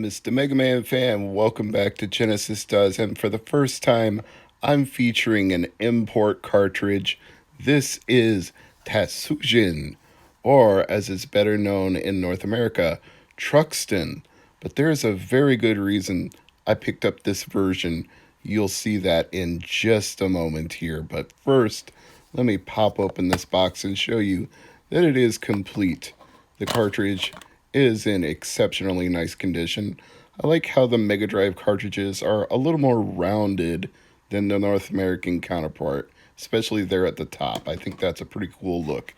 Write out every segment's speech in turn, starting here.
Mr. MegaManFan, welcome back to Genesis Does, and for the first time, I'm featuring an import cartridge. This is Tatsujin, or as it's better known in North America, Truxton. But there's a very good reason I picked up this version. You'll see that in just a moment here. But first, let me pop open this box and show you that it is complete. The cartridge is in exceptionally nice condition. I like how the Mega Drive cartridges are a little more rounded than the North American counterpart, especially there at the top. I think that's a pretty cool look.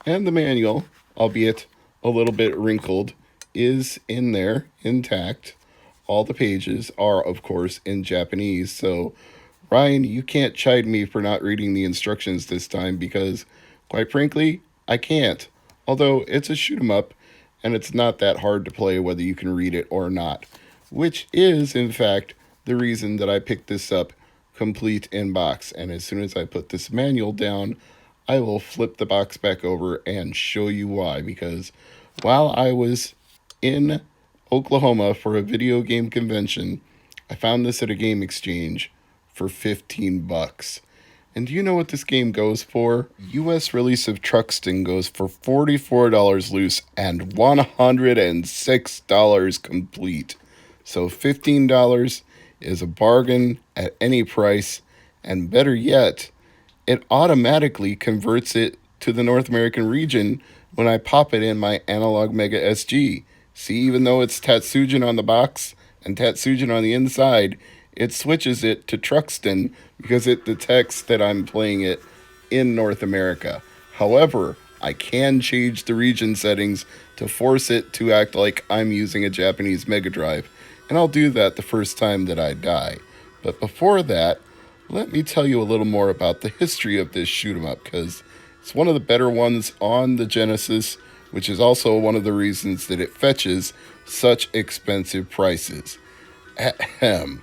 And the manual, albeit a little bit wrinkled, is in there intact. All the pages are, of course, in Japanese, so Ryan, you can't chide me for not reading the instructions this time because, quite frankly, I can't. Although it's a shoot 'em up, and it's not that hard to play whether you can read it or not, which is, in fact, the reason that I picked this up complete in box. And as soon as I put this manual down, I will flip the box back over and show you why. Because while I was in Oklahoma for a video game convention, I found this at a game exchange for 15 bucks. And do you know what this game goes for? US release of Truxton goes for $44 loose and $106 complete. So $15 is a bargain at any price, and better yet, it automatically converts it to the North American region when I pop it in my Analog Mega SG. See, even though it's Tatsujin on the box and Tatsujin on the inside, it switches it to Truxton because it detects that I'm playing it in North America. However, I can change the region settings to force it to act like I'm using a Japanese Mega Drive, and I'll do that the first time that I die. But before that, let me tell you a little more about the history of this shoot 'em up, because it's one of the better ones on the Genesis, which is also one of the reasons that it fetches such expensive prices. Ahem.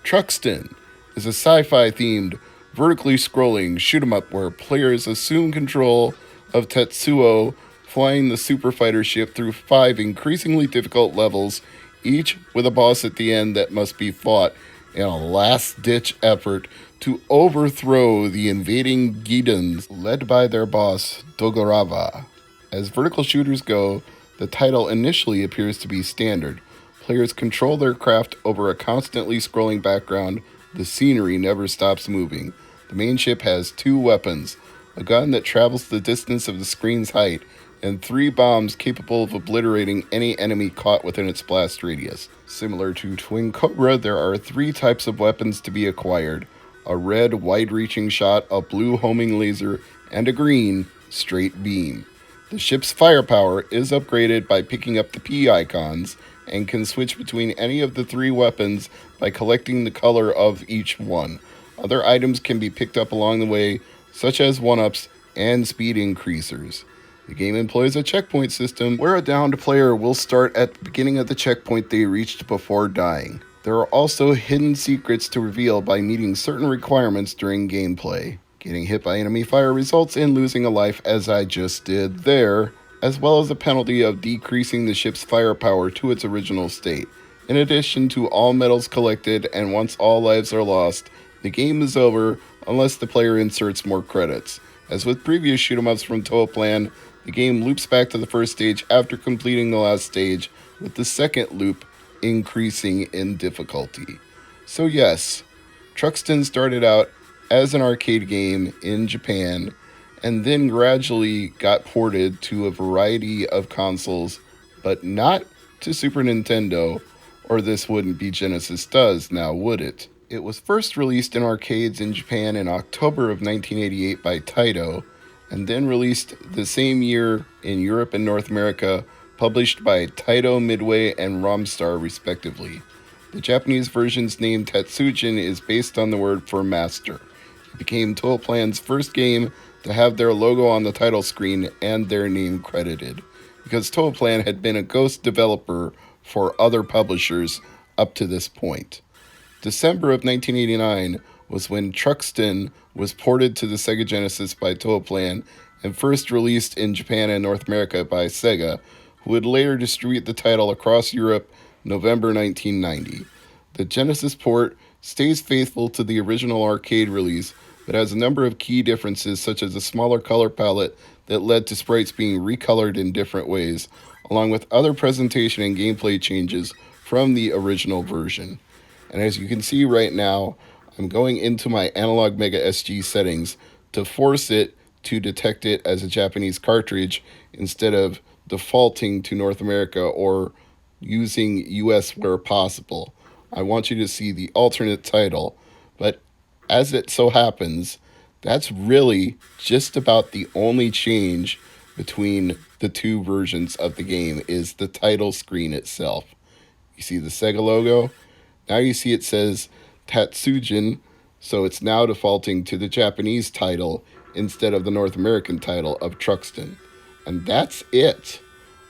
Truxton is a sci-fi themed, vertically scrolling shoot 'em up where players assume control of Tetsuo, flying the super fighter ship through 5 increasingly difficult levels, each with a boss at the end that must be fought in a last-ditch effort to overthrow the invading Gidans led by their boss, Dogorava. As vertical shooters go, the title initially appears to be standard. Players control their craft over a constantly scrolling background. The scenery never stops moving. The main ship has 2 weapons, a gun that travels the distance of the screen's height, and 3 bombs capable of obliterating any enemy caught within its blast radius. Similar to Twin Cobra, there are 3 types of weapons to be acquired: a red, wide-reaching shot, a blue homing laser, and a green, straight beam. The ship's firepower is upgraded by picking up the P icons, and can switch between any of the 3 weapons by collecting the color of each one. Other items can be picked up along the way, such as 1-ups and speed increasers. The game employs a checkpoint system where a downed player will start at the beginning of the checkpoint they reached before dying. There are also hidden secrets to reveal by meeting certain requirements during gameplay. Getting hit by enemy fire results in losing a life, as I just did there, as well as a penalty of decreasing the ship's firepower to its original state. In addition to all medals collected, and once all lives are lost, the game is over unless the player inserts more credits. As with previous shoot 'em ups from Toaplan, the game loops back to the first stage after completing the last stage, with the second loop increasing in difficulty. So yes, Truxton started out as an arcade game in Japan, and then gradually got ported to a variety of consoles, but not to Super Nintendo, or this wouldn't be Genesis Does, now would it? It was first released in arcades in Japan in October of 1988 by Taito, and then released the same year in Europe and North America, published by Taito, Midway, and Romstar respectively. The Japanese version's name Tatsujin is based on the word for master. It became Toaplan's first game to have their logo on the title screen and their name credited, because Toaplan had been a ghost developer for other publishers up to this point. December of 1989 was when Truxton was ported to the Sega Genesis by Toaplan and first released in Japan and North America by Sega, who would later distribute the title across Europe November 1990. The Genesis port stays faithful to the original arcade release, but has a number of key differences, such as a smaller color palette that led to sprites being recolored in different ways, along with other presentation and gameplay changes from the original version. And as you can see right now, I'm going into my Analog Mega SG settings to force it to detect it as a Japanese cartridge instead of defaulting to North America or using US where possible. I want you to see the alternate title, but as it so happens, that's really just about the only change between the two versions of the game is the title screen itself. You see the Sega logo? Now you see it says Tatsujin, so it's now defaulting to the Japanese title instead of the North American title of Truxton. And that's it.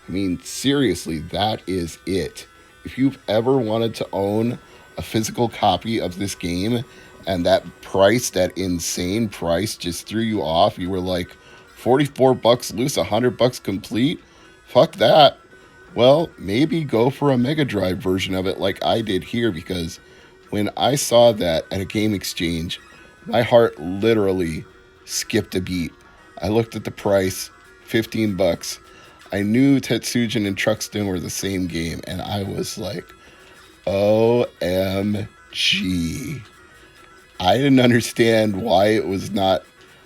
I mean, seriously, that is it. If you've ever wanted to own a physical copy of this game and that price, that insane price, just threw you off, you were like, $44 loose, $100 complete? Fuck that. Well, maybe go for a Mega Drive version of it like I did here, because when I saw that at a game exchange, my heart literally skipped a beat. I looked at the price, $15. I knew Tatsujin and Truxton were the same game, and I was like, OMG. I didn't understand why it was not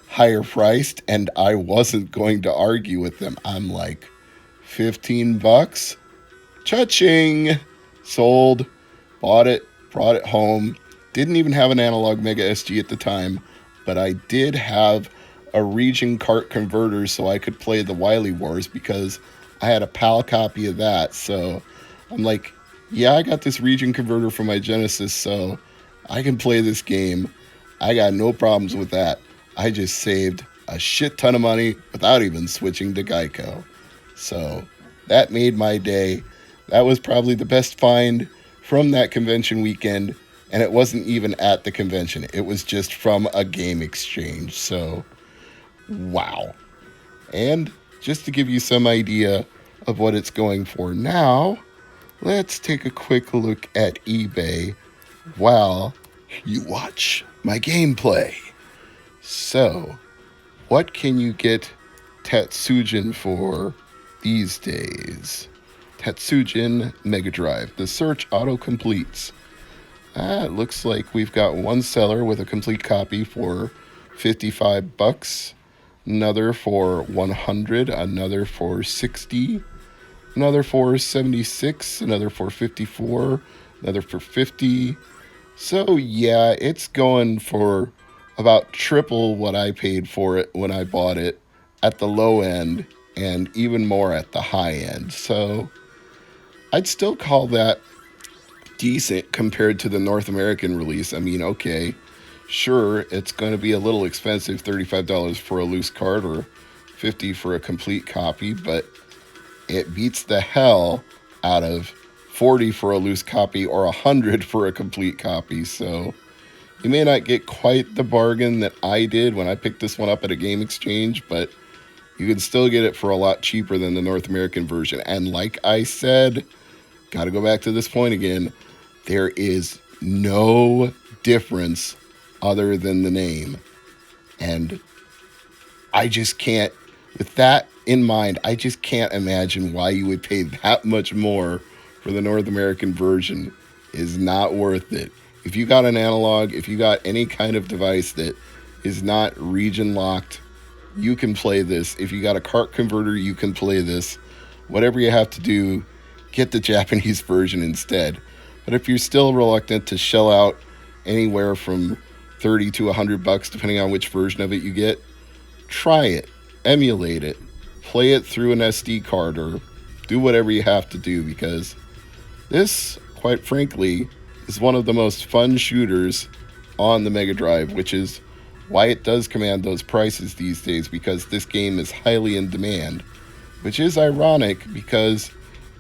higher priced, and I wasn't going to argue with them. I'm like, $15? Cha-ching! Sold, bought it, brought it home. Didn't even have an Analog Mega SG at the time, but I did have a region cart converter so I could play the Wily Wars because I had a PAL copy of that. So I'm like, yeah, I got this region converter for my Genesis, so I can play this game. I got no problems with that. I just saved a shit ton of money without even switching to Geico. So that made my day. That was probably the best find from that convention weekend. And it wasn't even at the convention. It was just from a game exchange. So, wow. And just to give you some idea of what it's going for now, let's take a quick look at eBay while you watch my gameplay. So, what can you get Tatsujin for these days? Tatsujin Mega Drive. The search auto completes. It looks like we've got one seller with a complete copy for $55, another for 100, another for 60, another for 76, another for 54, another for 50. So yeah, it's going for about triple what I paid for it when I bought it at the low end and even more at the high end. So I'd still call that decent compared to the North American release. I mean, okay, sure, it's going to be a little expensive, $35 for a loose card or $50 for a complete copy, but it beats the hell out of $40 for a loose copy or $100 for a complete copy. So you may not get quite the bargain that I did when I picked this one up at a game exchange, but you can still get it for a lot cheaper than the North American version. And like I said, got to go back to this point again, there is no difference other than the name. And I just can't, with that in mind, I just can't imagine why you would pay that much more for the North American version. Is not worth it. If you got an analog, if you got any kind of device that is not region locked, you can play this. If you got a cart converter, you can play this. Whatever you have to do, get the Japanese version instead. But if you're still reluctant to shell out anywhere from $30 to $100, depending on which version of it you get, try it, emulate it, play it through an SD card, or do whatever you have to do, because this, quite frankly, is one of the most fun shooters on the Mega Drive, which is why it does command those prices these days, because this game is highly in demand, which is ironic because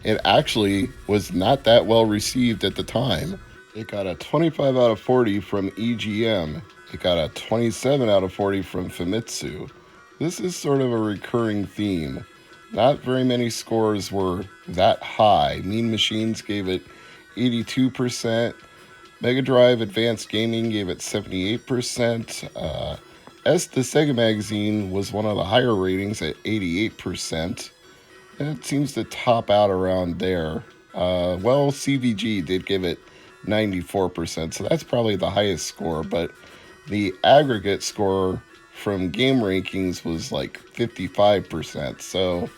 it actually was not that well received at the time. It got a 25 out of 40 from EGM. It got a 27 out of 40 from Famitsu. This is sort of a recurring theme. Not very many scores were that high. Mean Machines gave it 82%. Mega Drive Advanced Gaming gave it 78%. The Sega Magazine was one of the higher ratings at 88%. It seems to top out around there. CVG did give it 94%, so that's probably the highest score, but the aggregate score from Game Rankings was like 55%, so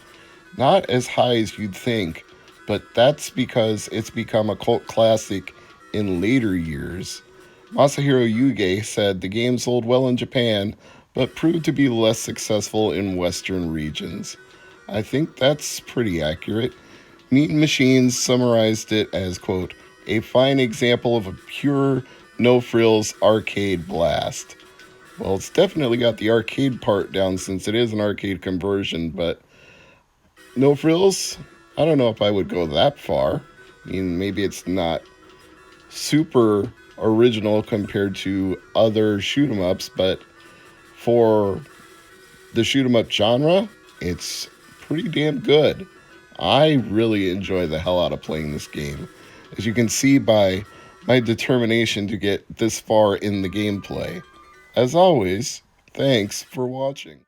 not as high as you'd think, but that's because it's become a cult classic in later years. Masahiro Yuge said the game sold well in Japan, but proved to be less successful in Western regions. I think that's pretty accurate. Mean Machines summarized it as, quote, a fine example of a pure, no-frills arcade blast. Well, it's definitely got the arcade part down since it is an arcade conversion, but no frills? I don't know if I would go that far. I mean, maybe it's not super original compared to other shoot 'em ups, but for the shoot 'em up genre, it's pretty damn good. I really enjoy the hell out of playing this game, as you can see by my determination to get this far in the gameplay. As always, thanks for watching.